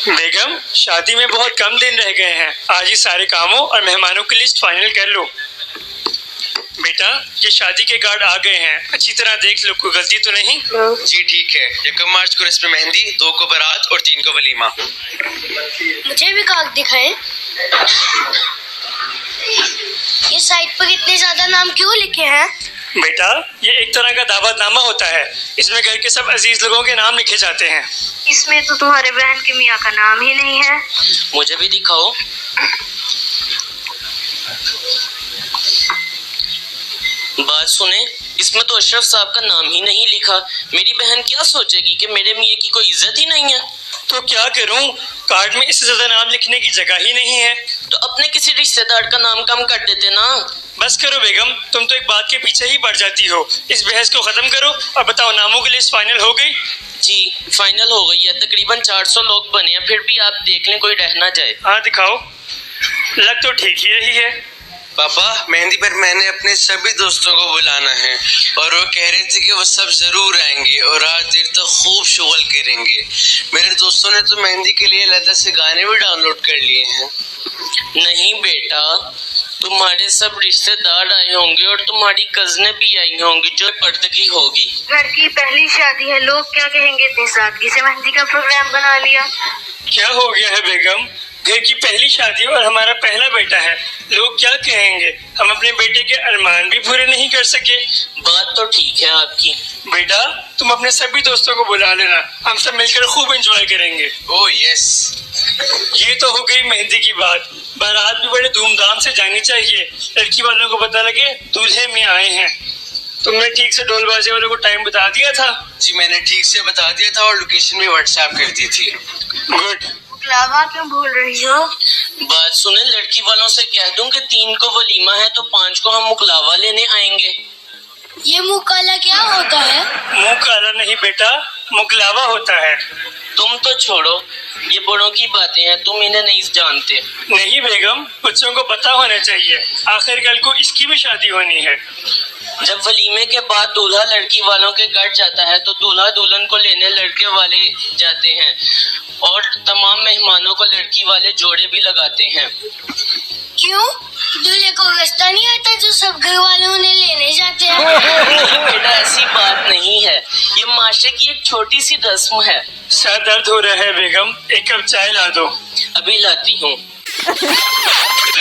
बेगम, शादी में बहुत कम दिन रह गए हैं। आज ही सारे कामों और मेहमानों की लिस्ट फाइनल कर लो। बेटा, ये शादी के कार्ड आ गए हैं, अच्छी तरह देख लो, कोई गलती तो नहीं। जी ठीक है। 1 मार्च को रस्म मेहंदी, 2 को बारात और 3 को वलीमा। मुझे भी कार्ड दिखाएं। ये साइड पर इतने ज्यादा नाम क्यों लिखे हैं? बेटा, ये एक तरह का दावतनामा होता है, इसमें घर के सब अजीज लोगों के नाम लिखे जाते हैं। इसमें तो तुम्हारे बहन के मियाँ का नाम ही नहीं है। मुझे भी दिखाओ। बात सुने, इसमें तो अशरफ साहब का नाम ही नहीं लिखा। मेरी बहन क्या सोचेगी कि मेरे मियाँ की कोई इज्जत ही नहीं है। तो क्या करूं, कार्ड में इससे ज्यादा नाम लिखने की जगह ही नहीं है। तो अपने किसी रिश्तेदार का नाम कम कर देते ना। बस करो बेगम, तुम तो एक बात के पीछे ही पड़ जाती हो। इस बहस को खत्म करो और बताओ, नामों की लिस्ट फाइनल हो गई? जी फाइनल हो गई है, तकरीबन 400 लोग बने हैं। फिर भी आप देख लें कोई रह ना जाए। हाँ दिखाओ, लग तो ठीक ही रही है। पापा, मेहंदी पर मैंने अपने सभी दोस्तों को बुलाना है और वो कह रहे थे कि वो सब जरूर आएंगे और रात देर तक खूब शुगल करेंगे। मेरे दोस्तों ने तो मेहंदी के लिए अलग से गाने भी डाउनलोड कर लिए हैं। नहीं बेटा, तुम्हारे सब रिश्तेदार आए होंगे और तुम्हारी कजनें भी आई होंगी जो पर्दगी होगी। घर की पहली शादी है, लोग क्या कहेंगे? इतनी सादगी से मेहंदी का प्रोग्राम बना लिया। क्या हो गया है बेगम? घर की पहली शादी और हमारा पहला बेटा है, लोग क्या कहेंगे? हम अपने बेटे के अरमान भी पूरे नहीं कर सके। बात तो ठीक है आपकी। बेटा, तुम अपने सभी दोस्तों को बुला लेना, हम सब मिलकर खूब एंजॉय करेंगे। Oh yes. ये तो हो गई मेहंदी की बात। बारात भी बड़े धूमधाम से जानी चाहिए, लड़की वालों को पता लगे दूल्हे में आए हैं। तुमने ठीक से ढोल बाजे वालों को टाइम बता दिया था? जी मैंने ठीक से बता दिया था और लोकेशन भी व्हाट्सएप कर दी थी। गुड। मुकलावा क्यों भूल रही हो? बात सुने, लड़की वालों से कह दूं कि 3 को वलीमा है तो 5 को हम मुकलावा लेने आएंगे। ये मुँह काला क्या होता है? मुंह काला नहीं बेटा, मुकलावा होता है। तुम तो छोड़ो, ये बड़ों की बातें हैं, तुम इन्हें नहीं जानते। नहीं बेगम, बच्चों को पता होना चाहिए, आखिर कल को इसकी भी शादी होनी है। जब वलीमे के बाद दूल्हा लड़की वालों के घर जाता है तो दूल्हा दुल्हन को लेने लड़के वाले जाते हैं और तमाम मेहमानों को लड़की वाले जोड़े भी लगाते हैं। क्यों? दूल्हे को रास्ता नहीं आता जो सब घर वाले उन्हें लेने जाते हैं? नहीं बेटा, ऐसी बात नहीं है, ये माशरे की एक छोटी सी रस्म है। सर दर्द हो रहा है बेगम, एक कप चाय ला दो। अभी लाती हूँ।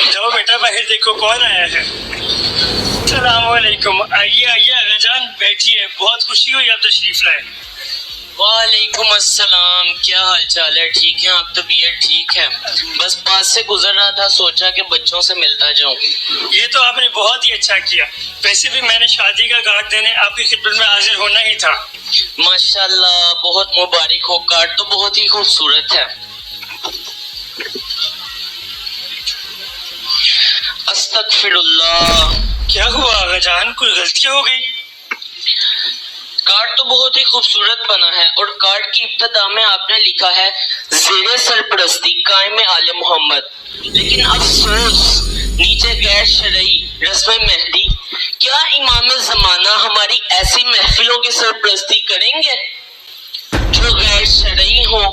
जाओ बेटा, बाहर देखो कौन आया है। अस्सलाम वालेकुम। आइए आइए आगा जान, बैठिए, बहुत खुशी हुई आप तशरीफ लाए। वालेकुम अस्सलाम, क्या हाल चाल है? ठीक है आप? तबीयत ठीक है? बस पास से गुजर रहा था, सोचा कि बच्चों से मिलता जाऊं। ये तो आपने बहुत ही अच्छा किया, वैसे भी मैंने शादी का कार्ड देने आपकी खिदमत में हाजिर होना ही था। माशाल्लाह, बहुत मुबारक हो, कार्ड तो बहुत ही खूबसूरत है। अस्तगफिरुल्लाह। क्या हुआ आगा जान, कोई गलती हो गई? कार्ड तो बहुत ही खूबसूरत बना है और कार्ड की इब्तिदा में आपने लिखा है ज़ेरे सरपरस्ती कायम आले मोहम्मद, लेकिन अफसोस नीचे गैर शरई रस्म मेहंदी। क्या इमाम ज़माना हमारी ऐसी महफिलों की सरपरस्ती करेंगे जो गैर शरई हो?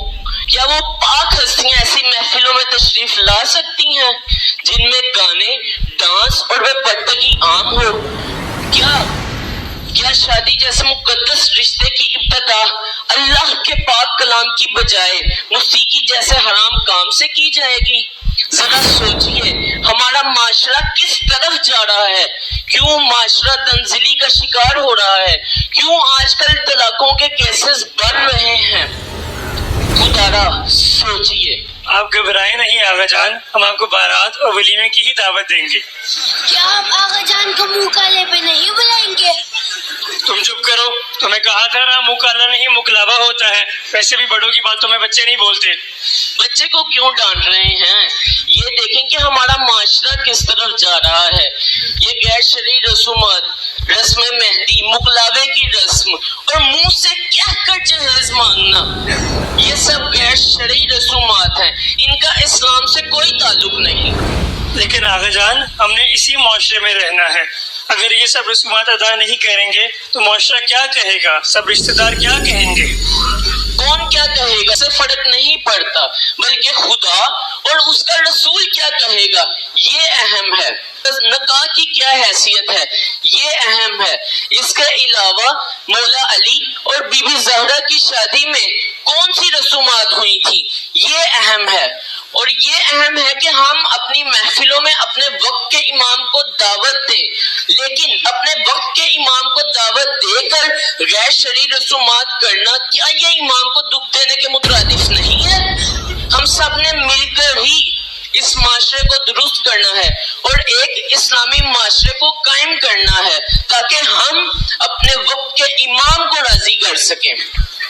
क्या वो पाक हस्तियां ऐसी महफिलों में तशरीफ ला सकती हैं जिनमें गाने, डांस और वे पर्दगी आम हो? क्या शादी जैसे मुकद्दस रिश्ते की इब्तिदा अल्लाह के पाक कलाम की बजाय मौसीकी जैसे हराम काम से की जाएगी? जरा सोचिए, हमारा माशरा किस तरफ जा रहा है? क्यों माशरा तंजिली का शिकार हो रहा है? क्यों आजकल तलाकों के केसेस बढ़ रहे हैं? खुदारा सोचिए। आप घबराए नहीं आगा जान, हम आपको बारात और वलीमे की ही दावत देंगे। क्या हम आगा जान को मुँह काले पे नहीं बुलाएंगे? तुम चुप करो, तुम्हें कहा था ना मुंह काला नहीं मुकलावा होता है। वैसे भी बड़ों की बातों में बच्चे नहीं बोलते। बच्चे को क्यों डांट रहे हैं? ये देखें कि हमारा माशरा किस तरफ जा रहा है। ये गैर शरई रसूमात, रस्म मेहंदी, मुकलावे की रस्म और मुंह से कहकर जहेज मांगना, ये सब गैर शरई रसूमात हैं, इनका इस्लाम से कोई ताल्लुक नहीं। लेकिन आगा जान, हमने इसी मुआशरे में रहना है, अगर ये सब रसूमात अदा नहीं करेंगे तो मुआशरा क्या कहेगा, सब रिश्तेदार क्या कहेंगे? कौन क्या کہے گا سے فرق نہیں پڑتا، بلکہ خدا اور اس کا رسول کیا کہے گا یہ اہم ہے، نکاح کی کیا حیثیت ہے یہ اہم ہے، اس کے علاوہ مولا علی اور بی بی زہرا کی شادی میں کون سی رسومات ہوئی تھی یہ اہم ہے، اور یہ اہم ہے کہ ہم اپنی محفلوں میں اپنے وقت کے امام کو دعوت دیں، لیکن اپنے وقت کے امام کو دعوت دے کر غیر شرعی رسومات کرنا کیا یہ امام کو دکھ دینے کے مترادف نہیں ہے؟ ہم سب نے مل کر ہی اس معاشرے کو درست کرنا ہے اور ایک اسلامی معاشرے کو قائم کرنا ہے تاکہ ہم اپنے وقت کے امام کو راضی کر سکیں۔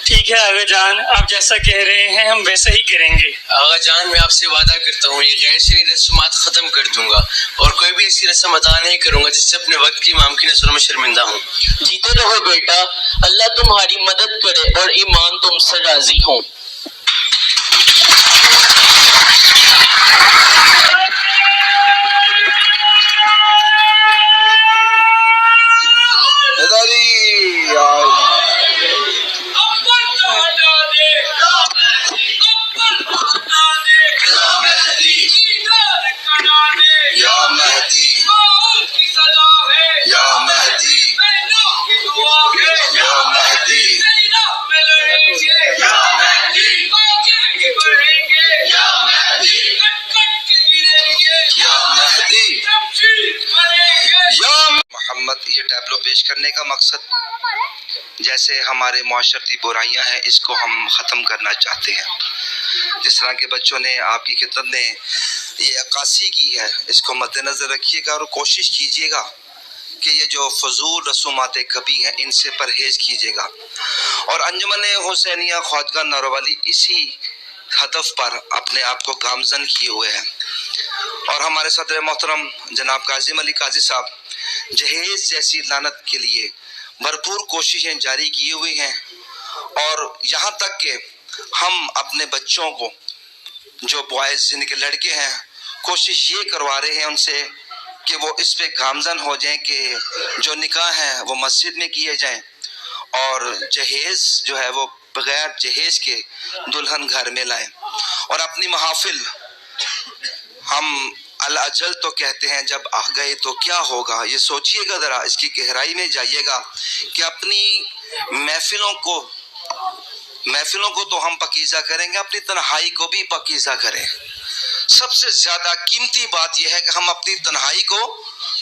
ٹھیک ہے آغا جان، آپ جیسا کہہ رہے ہیں ہم ویسا ہی کریں گے۔ آغا جان میں آپ سے وعدہ کرتا ہوں یہ غیر شرعی رسومات ختم کر دوں گا اور کوئی بھی ایسی رسم ادا نہیں کروں گا جس سے اپنے وقت کی امام کی نظروں میں شرمندہ ہوں۔ جیتے رہو بیٹا، اللہ تمہاری مدد کرے اور ایمان تم سے راضی ہوں۔ محمد یہ ٹیبلو پیش کرنے کا مقصد جیسے ہمارے معاشرتی برائیاں ہیں اس کو ہم ختم کرنا چاہتے ہیں۔ جس طرح کے بچوں نے آپ کی خدمت میں یہ عکاسی کی ہے اس کو مد نظر رکھیے گا اور کوشش کیجیے گا کہ یہ جو فضول رسومات کبھی ہیں ان سے پرہیز کیجیے گا، اور انجمن حسینیہ خواجگاہ ناروالی اسی ہدف پر اپنے آپ کو گامزن کیے ہوئے ہیں، اور ہمارے صدر محترم جناب کاظم علی قاضی صاحب جہیز جیسی لعنت کے لیے بھرپور کوششیں جاری کیے ہوئے ہیں، اور یہاں تک کہ ہم اپنے بچوں کو جو بوائز جن کے لڑکے ہیں کوشش یہ کروا رہے ہیں ان سے کہ وہ اس پہ گامزن ہو جائیں کہ جو نکاح ہیں وہ مسجد میں کیے جائیں اور جہیز جو ہے وہ بغیر جہیز کے دلہن گھر میں لائیں، اور اپنی محافل ہم الاجل تو کہتے ہیں جب آ گئے تو کیا ہوگا، یہ سوچئے گا ذرا، اس کی گہرائی میں جائیے گا کہ اپنی محفلوں کو تو ہم پاکیزہ کریں گے، اپنی تنہائی کو بھی پاکیزہ کریں۔ سب سے زیادہ قیمتی بات یہ ہے کہ ہم اپنی تنہائی کو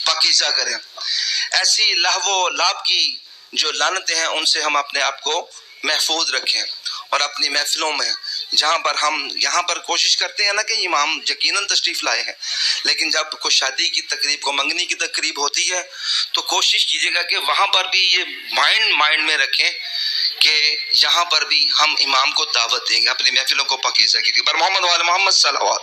پاکیزہ کریں۔ ایسی لہو و لعب کی جو لعنتیں ہیں ان سے ہم اپنے آپ کو محفوظ رکھیں، اور اپنی محفلوں میں جہاں پر ہم یہاں پر کوشش کرتے ہیں نا کہ امام یقیناً تشریف لائے ہیں، لیکن جب کوئی شادی کی تقریب کو منگنی کی تقریب ہوتی ہے تو کوشش کیجیے گا کہ وہاں پر بھی یہ مائنڈ میں رکھیں کہ یہاں پر بھی ہم امام کو دعوت دیں گے، اپنی محفلوں کو پاکیزہ کی۔ پر محمد وعلی محمد صلوات۔